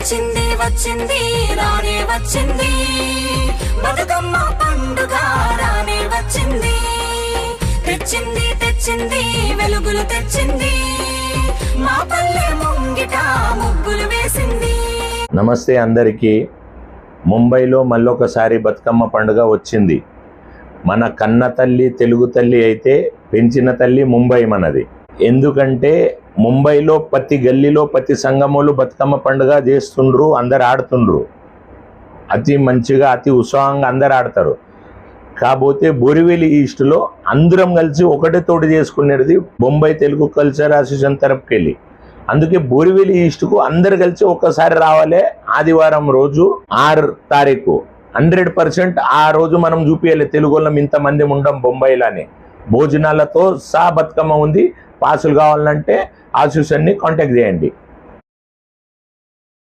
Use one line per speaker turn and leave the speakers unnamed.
వచ్చింది వచ్చింది రానే వచ్చింది బతుకమ్మ పండుగ రానే వచ్చింది తెచ్చింది తెచ్చింది వెలుగులు తెచ్చింది మా పల్లె ముంగిట ముగ్గులు వేసింది.
నమస్తే అందరికీ. ముంబైలో మళ్ళొకసారి బతుకమ్మ పండుగ వచ్చింది. మన కన్న తల్లి తెలుగు తల్లి అయితే పెంచిన తల్లి ముంబై మనది. ఎందుకంటే ముంబైలో ప్రతి గల్లీలో ప్రతి సంఘములు బతుకమ్మ పండుగ చేస్తుండ్రు, అందరు ఆడుతుండ్రు. అతి మంచిగా అతి ఉత్సాహంగా అందరు ఆడతారు. కాకపోతే బోరివెలి ఈస్ట్లో అందరం కలిసి ఒకటే తోటి చేసుకునేది బొంబై తెలుగు కల్చర్ అసోసియేషన్ తరపుకెళ్ళి. అందుకే బోరివెలి ఈస్ట్కు అందరు కలిసి ఒక్కసారి రావాలి. ఆదివారం రోజు 6 తారీఖు 100% ఆ రోజు మనం చూపించాలి తెలుగు వాళ్ళం ఇంతమంది ఉండం బొంబాయిలోనే. భోజనాలతో సహా బతుకమ్మ ఉంది. పాసులు కావాలంటే అసోసియేషన్ని కాంటాక్ట్ చేయండి.